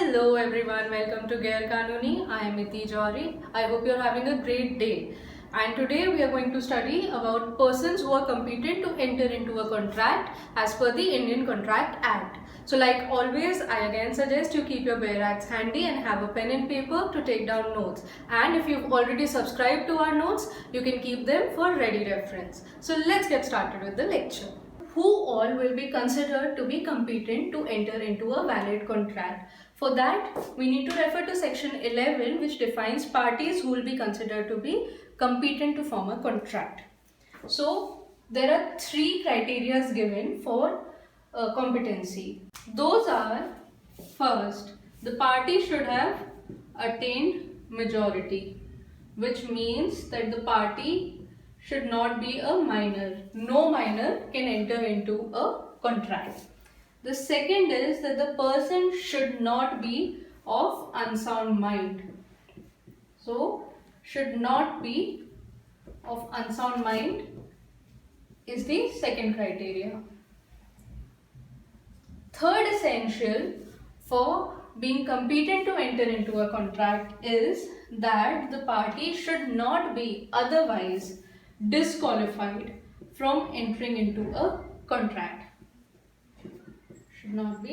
Hello everyone, welcome to Gair Kanuni. I am Iti Jawhari. I hope you are having a great day. And today we are going to study about persons who are competent to enter into a contract as per the Indian Contract Act. So like always, I again suggest you keep your bare acts handy and have a pen and paper to take down notes. And if you've already subscribed to our notes, you can keep them for ready reference. So let's get started with the lecture. Who all will be considered to be competent to enter into a valid contract? For that, we need to refer to section 11, which defines parties who will be considered to be competent to form a contract. So, there are three criteria given for competency. Those are, first, the party should have attained majority, which means that the party should not be a minor. No minor can enter into a contract. The second is that the person should not be of unsound mind. So, should not be of unsound mind is the second criteria. Third essential for being competent to enter into a contract is that the party should not be otherwise disqualified from entering into a contract. Should not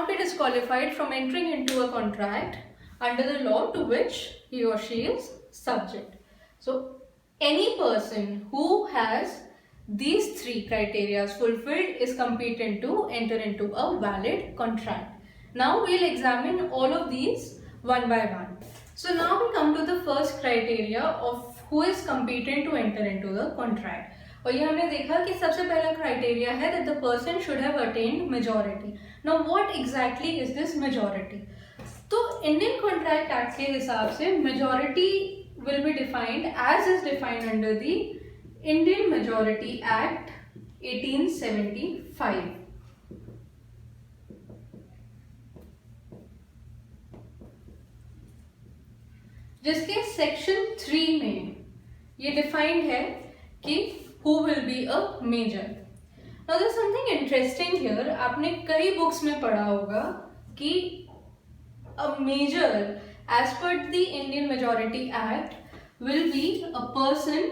be disqualified from entering into a contract under the law to which he or she is subject. So any person who has these three criteria fulfilled is competent to enter into a valid contract. Now we'll examine all of these one by one. So now we come to the first criteria of who is competent to enter into the contract. और ये हमने देखा कि सबसे पहला criteria है that the person should have attained majority. Now what exactly is this majority? तो Indian Contract Act के हिसाब से majority will be defined as is defined under the Indian Majority Act 1875. जिसके सेक्शन 3 में ये डिफाइंड है कि who will be a major. Now there's something interesting here. आपने कई बुक्स में पढ़ा होगा कि a major as per the Indian Majority Act will be a person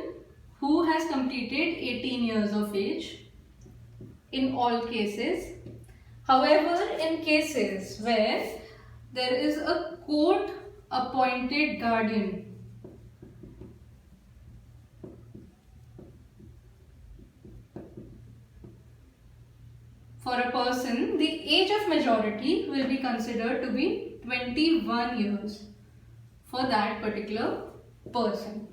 who has completed 18 years of age in all cases. However, in cases where there is a court appointed guardian for a person, the age of majority will be considered to be 21 years for that particular person.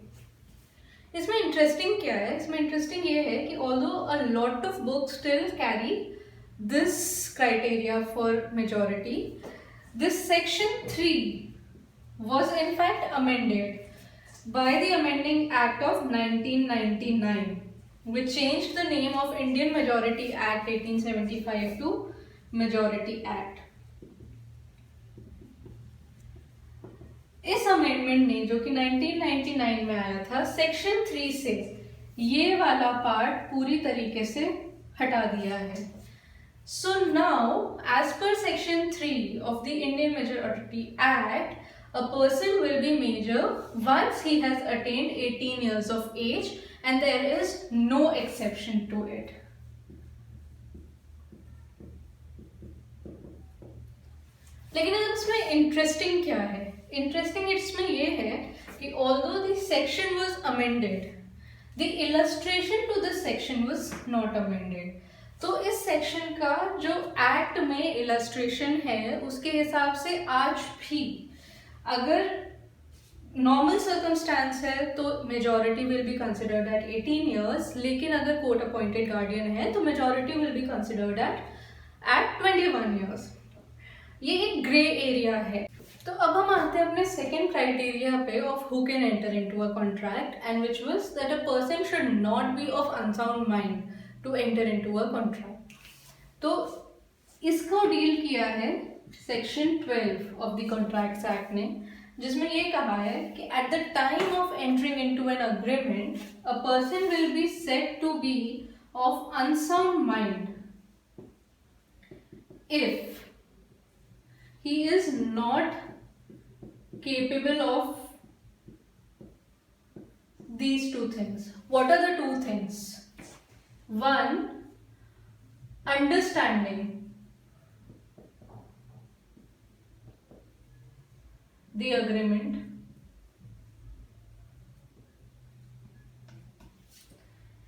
इसमें interesting क्या है? इसमें interesting ये है कि although a lot of books still carry this criteria for majority, this section 3 was in fact amended by the Amending Act of 1999, which changed the name of Indian Majority Act 1875 to Majority Act. इस amendment ने जो कि 1999 में आया था, section 3 से ये वाला पार्ट पूरी तरीके से हटा दिया है. So now, as per section 3 of the Indian Majority Act, a person will be major once he has attained 18 years of age and there is no exception to it. लेकिन इसमें इंटरेस्टिंग क्या है? इंटरेस्टिंग इसमें ये है कि although the section was amended, the illustration to the section was not amended. तो इस सेक्शन का जो एक्ट में इलस्ट्रेशन है उसके हिसाब से आज भी अगर नॉर्मल सर्कमस्टांस है तो majority will be considered at 18 years, लेकिन अगर कोर्ट अपॉइंटेड गार्डियन है तो majority will be considered at 21 years. ये एक ग्रे एरिया है. तो अब हम आते हैं अपने सेकेंड क्राइटेरिया पे of who can enter into a contract and which was that a person should not be of unsound mind to enter into a contract. तो इसको डील किया है section 12 of the contracts act ने, जिसमें ये कहा है कि at the time of entering into an agreement a person will be said to be of unsound mind if he is not capable of these two things. What are the two things? One, understanding the agreement,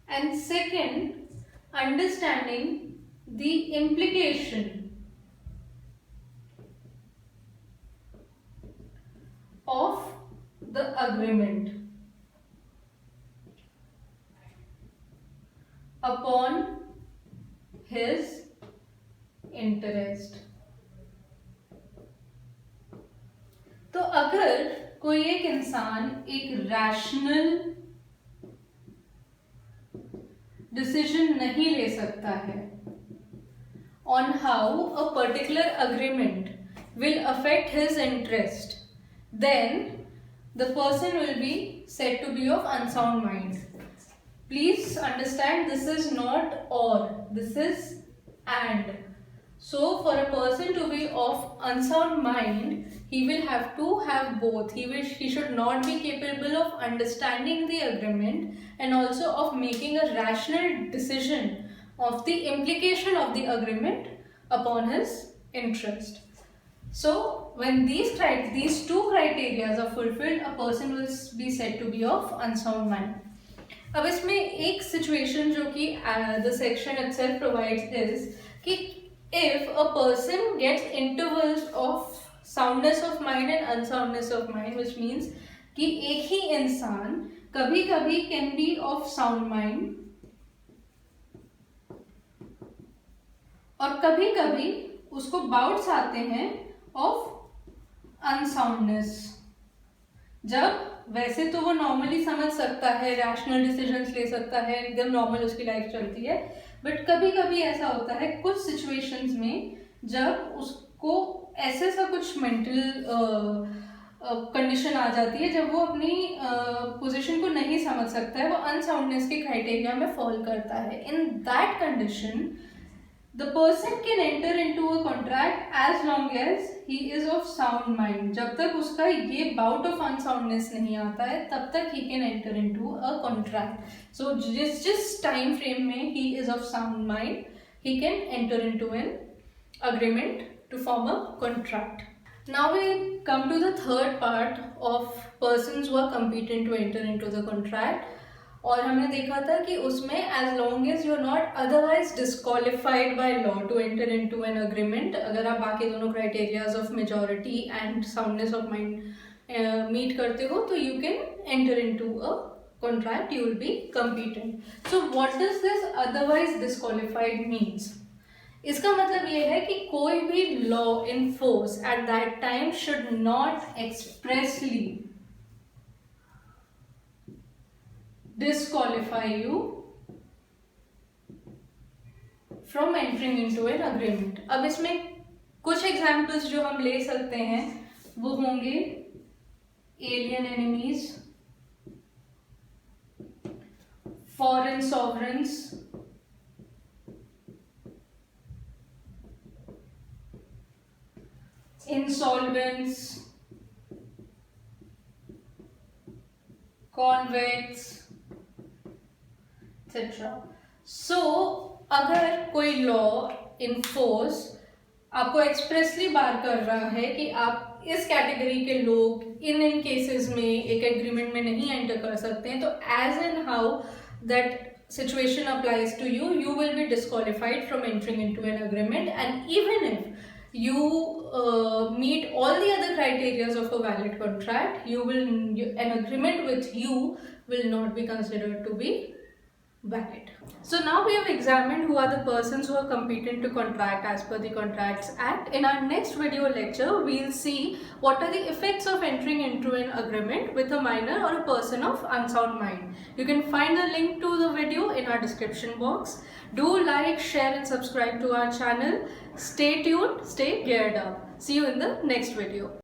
and second, understanding the implication of the agreement upon his interest. तो अगर कोई एक इंसान एक rational decision नहीं ले सकता है on how a particular agreement will affect his interest, then the person will be said to be of unsound mind. Please understand, this is not or, this is and. So for a person to be of unsound mind, he will have to have both. He should not be capable of understanding the agreement and also of making a rational decision of the implication of the agreement upon his interest. So when these two criteria are fulfilled, a person will be said to be of unsound mind. अब इसमें एक situation जो कि the section itself provides is कि if a person gets intervals of soundness of mind and unsoundness of mind, which means कि एक ही इंसान कभी कभी can be of sound mind और कभी कभी उसको बाउट्स आते हैं ऑफ अनसाउंडनेस. जब वैसे तो वो नॉर्मली समझ सकता है, रैशनल डिसीजंस ले सकता है, एकदम नॉर्मल उसकी लाइफ चलती है, बट कभी कभी ऐसा होता है कुछ सिचुएशंस में जब उसको ऐसे सा कुछ मेंटल कंडीशन आ जाती है जब वो अपनी पोजीशन को नहीं समझ सकता है, वो अनसाउंडनेस के क्राइटेरिया में फॉल करता है. In that condition the person can enter into a contract as long as he is of sound mind. जब तक उसका ये bout of unsoundness नहीं आता है तब तक he can enter into a contract. So जिस time frame में he is of sound mind, he can enter into an agreement to form a contract. Now we come to the third part of persons who are competent to enter into the contract. और हमने देखा था कि उसमें as long as you are not otherwise disqualified by law to enter into an agreement, अगर आप बाकी दोनों criterias of majority and soundness of mind meet करते हो तो you can enter into a contract, you will be competent. So what does this otherwise disqualified means? इसका मतलब ये है कि कोई भी law in force at that time should not expressly disqualify you from entering into an agreement. अब इसमें कुछ एग्जाम्पल्स जो हम ले सकते हैं वो होंगे एलियन एनिमीज, फॉरेन सॉवरेन्स, इंसॉल्वेंट्स, कॉन्वेक्ट्स एक्सेट्रा. सो अगर कोई लॉ इन फोर्स आपको एक्सप्रेसली बार कर रहा है कि आप इस कैटेगरी के लोग इन केसेस में एक एग्रीमेंट में नहीं एंटर कर सकते हैं, तो as and how that situation applies to you, you will be disqualified from entering into an agreement. And even if you meet all the other criteria of a valid contract, an agreement with you will not be considered to be valid. So now we have examined who are the persons who are competent to contract as per the Contracts Act. In our next video lecture, we'll see what are the effects of entering into an agreement with a minor or a person of unsound mind. You can find the link to the video in our description box. Do like, share and subscribe to our channel. Stay tuned, stay geared up. See you in the next video.